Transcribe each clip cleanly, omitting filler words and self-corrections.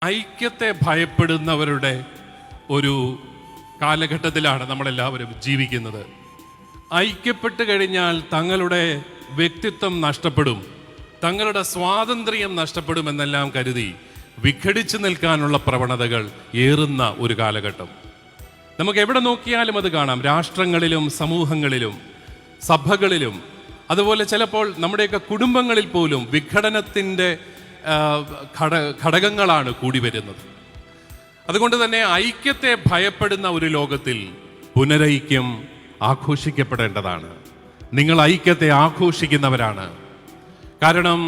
ഐക്യത്തെ ഭയപ്പെടുന്നവരുടെ ഒരു കാലഘട്ടത്തിലാണ് നമ്മളെല്ലാവരും ജീവിക്കുന്നത്. ഐക്യപ്പെട്ട് കഴിഞ്ഞാൽ തങ്ങളുടെ വ്യക്തിത്വം നഷ്ടപ്പെടും, തങ്ങളുടെ സ്വാതന്ത്ര്യം നഷ്ടപ്പെടുമെന്നെല്ലാം കരുതി വിഘടിച്ചു നിൽക്കാനുള്ള പ്രവണതകൾ ഏറുന്ന ഒരു കാലഘട്ടം. നമുക്ക് എവിടെ നോക്കിയാലും അത് കാണാം. രാഷ്ട്രങ്ങളിലും സമൂഹങ്ങളിലും സഭകളിലും അതുപോലെ ചിലപ്പോൾ നമ്മുടെയൊക്കെ കുടുംബങ്ങളിൽ പോലും വിഘടനത്തിൻ്റെ ഘടകങ്ങളാണ് കൂടി വരുന്നത്. അതുകൊണ്ട് തന്നെ ഐക്യത്തെ ഭയപ്പെടുന്ന ഒരു ലോകത്തിൽ പുനരൈക്യം ആഘോഷിക്കപ്പെടേണ്ടതാണ്. നിങ്ങൾ ഐക്യത്തെ ആഘോഷിക്കുന്നവരാണ്. കാരണം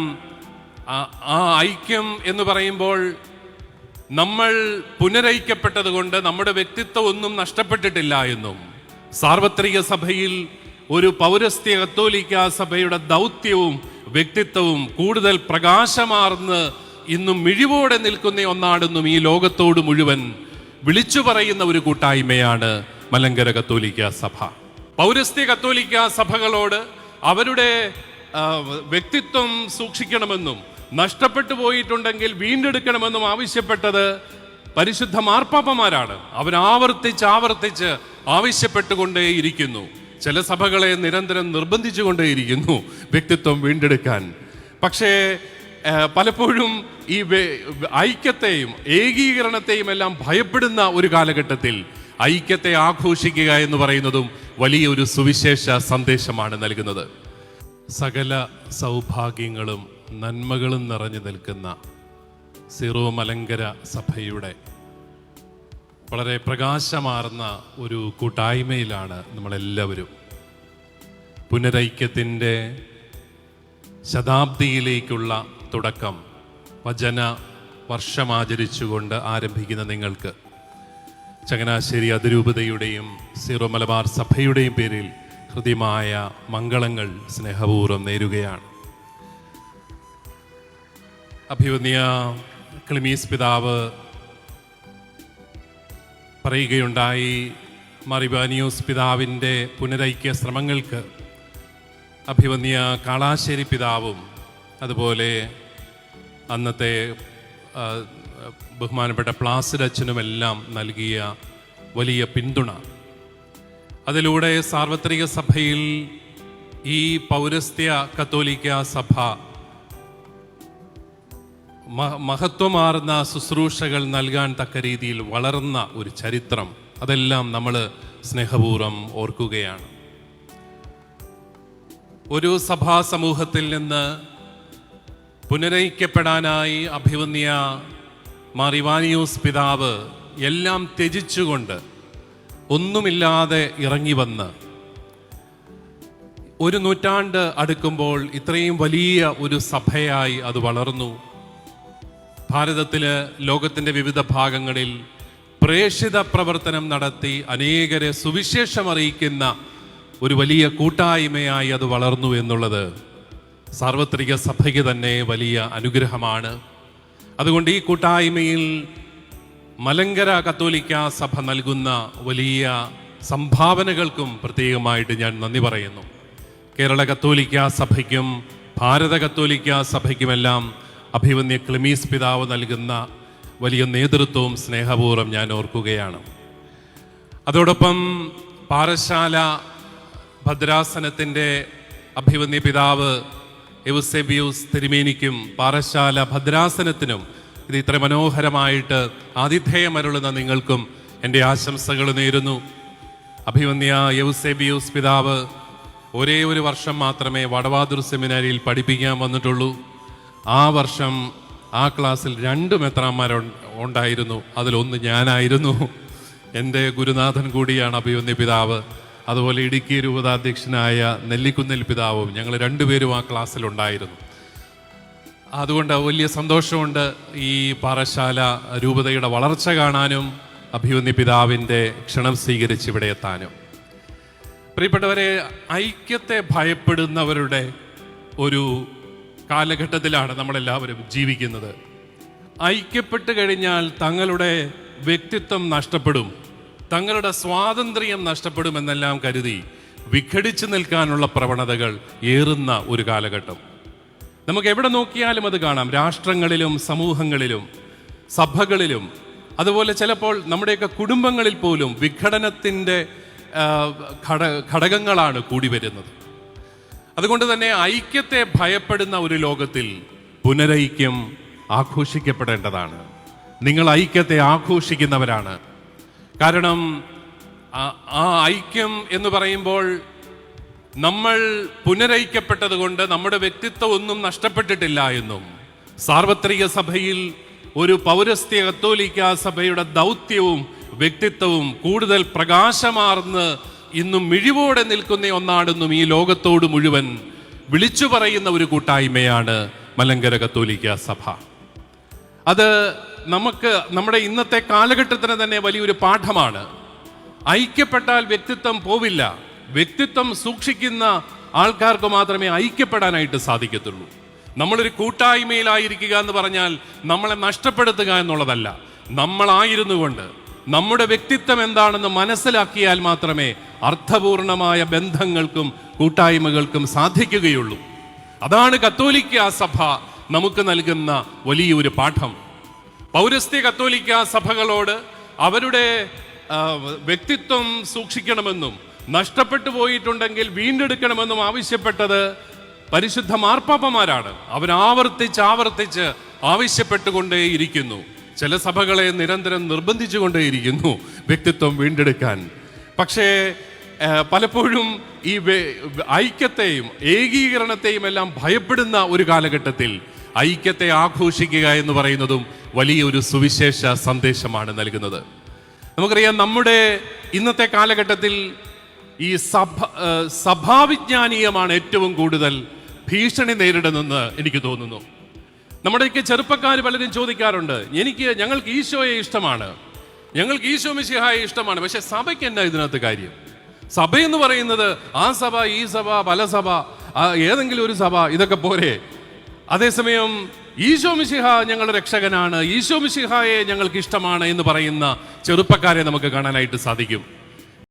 ആ ഐക്യം എന്ന് പറയുമ്പോൾ നമ്മൾ പുനരൈക്യപ്പെട്ടത് കൊണ്ട് നമ്മുടെ വ്യക്തിത്വം ഒന്നും നഷ്ടപ്പെട്ടിട്ടില്ല എന്നും, സാർവത്രിക സഭയിൽ ഒരു പൗരസ്ത്യ കത്തോലിക്ക സഭയുടെ ദൗത്യവും വ്യക്തിത്വവും കൂടുതൽ പ്രകാശമാർന്ന് ഇന്നും മിഴിവോടെ നിൽക്കുന്ന ഒന്നാണെന്നും ഈ ലോകത്തോട് മുഴുവൻ വിളിച്ചു പറയുന്ന ഒരു കൂട്ടായ്മയാണ് മലങ്കര കത്തോലിക്ക സഭ. പൗരസ്ത്യ കത്തോലിക്ക സഭകളോട് അവരുടെ വ്യക്തിത്വം സൂക്ഷിക്കണമെന്നും നഷ്ടപ്പെട്ടു പോയിട്ടുണ്ടെങ്കിൽ വീണ്ടെടുക്കണമെന്നും ആവശ്യപ്പെട്ടത് പരിശുദ്ധ മാർപ്പാപ്പമാരാണ്. ആവർത്തിച്ച് ആവശ്യപ്പെട്ടുകൊണ്ടേയിരിക്കുന്നു. ചില സഭകളെ നിരന്തരം നിർബന്ധിച്ചുകൊണ്ടേയിരിക്കുന്നു വ്യക്തിത്വം വീണ്ടെടുക്കാൻ. പക്ഷേ പലപ്പോഴും ഈ ഐക്യത്തെയും ഏകീകരണത്തെയും എല്ലാം ഭയപ്പെടുന്ന ഒരു കാലഘട്ടത്തിൽ ഐക്യത്തെ ആഘോഷിക്കുക എന്ന് പറയുന്നതും വലിയൊരു സുവിശേഷ സന്ദേശമാണ് നൽകുന്നത്. സകല സൗഭാഗ്യങ്ങളും നന്മകളും നിറഞ്ഞു നിൽക്കുന്ന സീറോ മലങ്കര സഭയുടെ വളരെ പ്രകാശമാർന്ന ഒരു കൂട്ടായ്മയിലാണ് നമ്മളെല്ലാവരും. പുനരൈക്യത്തിൻ്റെ ശതാബ്ദിയിലേക്കുള്ള തുടക്കം വചന വർഷമാചരിച്ചുകൊണ്ട് ആരംഭിക്കുന്ന നിങ്ങൾക്ക് ചങ്ങനാശ്ശേരി അതിരൂപതയുടെയും സീറോ മലബാർ സഭയുടെയും പേരിൽ ഹൃദ്യമായ മംഗളങ്ങൾ സ്നേഹപൂർവ്വം നേരുകയാണ്. അഭിവന്യ ക്ലിമീസ് പിതാവ് പറയുകയുണ്ടായി, മറിവാനിയോസ് പിതാവിൻ്റെ പുനരൈക്യ ശ്രമങ്ങൾക്ക് അഭിവന്യ കാളാശ്ശേരി പിതാവും അതുപോലെ അന്നത്തെ ബഹുമാനപ്പെട്ട പ്ലാസിഡ് അച്ഛനുമെല്ലാം നൽകിയ വലിയ പിന്തുണ, അതിലൂടെ സാർവത്രിക സഭയിൽ ഈ പൗരസ്ത്യ കത്തോലിക്ക സഭ മഹത്വമാർന്ന ശുശ്രൂഷകൾ നൽകാൻ തക്ക രീതിയിൽ വളർന്ന ഒരു ചരിത്രം, അതെല്ലാം നമ്മൾ സ്നേഹപൂർവ്വം ഓർക്കുകയാണ്. ഒരു സഭാ സമൂഹത്തിൽ നിന്ന് പുനരൈക്യപ്പെടാനായി അഭിവന്യ മറിവാനിയോസ് പിതാവ് എല്ലാം ത്യജിച്ചുകൊണ്ട് ഒന്നുമില്ലാതെ ഇറങ്ങി വന്ന് ഒരു നൂറ്റാണ്ട് അടുക്കുമ്പോൾ ഇത്രയും വലിയ ഒരു സഭയായി അത് വളർന്നു. ഭാരതത്തില് ലോകത്തിൻ്റെ വിവിധ ഭാഗങ്ങളിൽ പ്രേഷിത പ്രവർത്തനം നടത്തി അനേകരെ സുവിശേഷം അറിയിക്കുന്ന ഒരു വലിയ കൂട്ടായ്മയായി അത് വളർന്നു എന്നുള്ളത് സാർവത്രിക സഭയ്ക്ക് തന്നെ വലിയ അനുഗ്രഹമാണ്. അതുകൊണ്ട് ഈ കൂട്ടായ്മയിൽ മലങ്കര കത്തോലിക്ക സഭ നൽകുന്ന വലിയ സംഭാവനകൾക്കും പ്രത്യേകമായിട്ട് ഞാൻ നന്ദി പറയുന്നു. കേരള കത്തോലിക്ക സഭയ്ക്കും ഭാരത കത്തോലിക്ക സഭയ്ക്കുമെല്ലാം അഭിവന്യ ക്ലിമീസ് പിതാവ് നൽകുന്ന വലിയ നേതൃത്വവും സ്നേഹപൂർവ്വം ഞാൻ ഓർക്കുകയാണ്. അതോടൊപ്പം പാറശാല ഭദ്രാസനത്തിൻ്റെ അഭിവന്യ പിതാവ് എവുസേബിയൂസ് തിരുമേനിക്കും പാറശാല ഭദ്രാസനത്തിനും ഇത് ഇത്ര മനോഹരമായിട്ട് ആതിഥേയമരുളുന്ന നിങ്ങൾക്കും എൻ്റെ ആശംസകൾ നേരുന്നു. അഭിവന്യ എവുസേബിയൂസ് പിതാവ് ഒരേ ഒരു വർഷം മാത്രമേ വടവാതൂർ സെമിനാരിയിൽ പഠിപ്പിക്കാൻ വന്നിട്ടുള്ളൂ. ആ വർഷം ആ ക്ലാസ്സിൽ 2 മെത്രാന്മാരുണ്ടായിരുന്നു. അതിലൊന്ന് ഞാനായിരുന്നു. എൻ്റെ ഗുരുനാഥൻ കൂടിയാണ് അഭിവന്യ പിതാവ്. അതുപോലെ ഇടുക്കി രൂപതാധ്യക്ഷനായ നെല്ലിക്കുന്നിൽ പിതാവും ഞങ്ങൾ 2 പേരും ആ ക്ലാസ്സിലുണ്ടായിരുന്നു. അതുകൊണ്ട് വലിയ സന്തോഷമുണ്ട് ഈ പാറശാല രൂപതയുടെ വളർച്ച കാണാനും അഭിവന്യ പിതാവിൻ്റെ ക്ഷണം സ്വീകരിച്ച് ഇവിടെ എത്താനും. പ്രിയപ്പെട്ടവരെ, ഐക്യത്തെ ഭയപ്പെടുന്നവരുടെ ഒരു കാലഘട്ടത്തിലാണ് നമ്മളെല്ലാവരും ജീവിക്കുന്നത്. ഐക്യപ്പെട്ട് കഴിഞ്ഞാൽ തങ്ങളുടെ വ്യക്തിത്വം നഷ്ടപ്പെടും, തങ്ങളുടെ സ്വാതന്ത്ര്യം നഷ്ടപ്പെടുമെന്നെല്ലാം കരുതി വിഘടിച്ചു നിൽക്കാനുള്ള പ്രവണതകൾ ഏറുന്ന ഒരു കാലഘട്ടം. നമുക്ക് എവിടെ നോക്കിയാലും അത് കാണാം. രാഷ്ട്രങ്ങളിലും സമൂഹങ്ങളിലും സഭകളിലും അതുപോലെ ചിലപ്പോൾ നമ്മുടെയൊക്കെ കുടുംബങ്ങളിൽ പോലും വിഘടനത്തിൻ്റെ ഘടകങ്ങളാണ് കൂടി വരുന്നത്. അതുകൊണ്ട് തന്നെ ഐക്യത്തെ ഭയപ്പെടുന്ന ഒരു ലോകത്തിൽ പുനരൈക്യം ആഘോഷിക്കപ്പെടേണ്ടതാണ്. നിങ്ങൾ ഐക്യത്തെ ആഘോഷിക്കുന്നവരാണ്. കാരണം ആ ഐക്യം എന്ന് പറയുമ്പോൾ നമ്മൾ പുനരൈക്യപ്പെട്ടത് കൊണ്ട് നമ്മുടെ വ്യക്തിത്വം ഒന്നും നഷ്ടപ്പെട്ടിട്ടില്ല എന്നും, സാർവത്രിക സഭയിൽ ഒരു പൗരസ്ത്യ കത്തോലിക്ക സഭയുടെ ദൗത്യവും വ്യക്തിത്വവും കൂടുതൽ പ്രകാശമാർന്ന് ഇന്നും മിഴിവോടെ നിൽക്കുന്ന ഒന്നാണെന്നും ഈ ലോകത്തോട് മുഴുവൻ വിളിച്ചു പറയുന്ന ഒരു കൂട്ടായ്മയാണ് മലങ്കര കത്തോലിക്ക സഭ. അത് നമ്മുടെ ഇന്നത്തെ കാലഘട്ടത്തിന് തന്നെ വലിയൊരു പാഠമാണ്. ഐക്യപ്പെട്ടാൽ വ്യക്തിത്വം പോവില്ല. വ്യക്തിത്വം സൂക്ഷിക്കുന്ന ആൾക്കാർക്ക് മാത്രമേ ഐക്യപ്പെടാനായിട്ട് സാധിക്കത്തുള്ളൂ. നമ്മളൊരു കൂട്ടായ്മയിലായിരിക്കുക എന്ന് പറഞ്ഞാൽ നമ്മളെ നഷ്ടപ്പെടുത്തുക എന്നുള്ളതല്ല. നമ്മളായിരുന്നു കൊണ്ട് നമ്മുടെ വ്യക്തിത്വം എന്താണെന്ന് മനസ്സിലാക്കിയാൽ മാത്രമേ അർത്ഥപൂർണമായ ബന്ധങ്ങൾക്കും കൂട്ടായ്മകൾക്കും സാധിക്കുകയുള്ളൂ. അതാണ് കത്തോലിക്ക സഭ നമുക്ക് നൽകുന്ന വലിയൊരു പാഠം. പൗരസ്ത്യ കത്തോലിക്ക സഭകളോട് അവരുടെ വ്യക്തിത്വം സൂക്ഷിക്കണമെന്നും നഷ്ടപ്പെട്ടു പോയിട്ടുണ്ടെങ്കിൽ വീണ്ടെടുക്കണമെന്നും ആവശ്യപ്പെട്ടത് പരിശുദ്ധ മാർപ്പാപ്പമാരാണ്. അവരാവർത്തിച്ച് ആവശ്യപ്പെട്ടുകൊണ്ടേയിരിക്കുന്നു. ചില സഭകളെ നിരന്തരം നിർബന്ധിച്ചുകൊണ്ടേയിരിക്കുന്നു വ്യക്തിത്വം വീണ്ടെടുക്കാൻ. പക്ഷേ പലപ്പോഴും ഈ ഐക്യത്തെയും ഏകീകരണത്തെയും എല്ലാം ഭയപ്പെടുന്ന ഒരു കാലഘട്ടത്തിൽ ഐക്യത്തെ ആഘോഷിക്കുക എന്ന് പറയുന്നതും വലിയൊരു സുവിശേഷ സന്ദേശമാണ് നൽകുന്നത്. നമുക്കറിയാം, നമ്മുടെ ഇന്നത്തെ കാലഘട്ടത്തിൽ ഈ സഭാവിജ്ഞാനീയമാണ് ഏറ്റവും കൂടുതൽ ഭീഷണി നേരിടുന്നെന്ന് എനിക്ക് തോന്നുന്നു. നമ്മുടെയൊക്കെ ചെറുപ്പക്കാർ പലരും ചോദിക്കാറുണ്ട്, ഞങ്ങൾക്ക് ഈശോയെ ഇഷ്ടമാണ്, ഞങ്ങൾക്ക് ഈശോ മിശിഹായെ ഇഷ്ടമാണ്, പക്ഷെ സഭയ്ക്ക് എന്നാ ഇതിനകത്ത് കാര്യം? സഭയെന്ന് പറയുന്നത് ആ സഭ, ഈ സഭ, പല സഭ, ഏതെങ്കിലും ഒരു സഭ, ഇതൊക്കെ പോരെ? അതേസമയം ഈശോ മിശിഹ ഞങ്ങളുടെ രക്ഷകനാണ്, ഈശോ മിശിഹായെ ഞങ്ങൾക്ക് ഇഷ്ടമാണ് എന്ന് പറയുന്ന ചെറുപ്പക്കാരെ നമുക്ക് കാണാനായിട്ട് സാധിക്കും.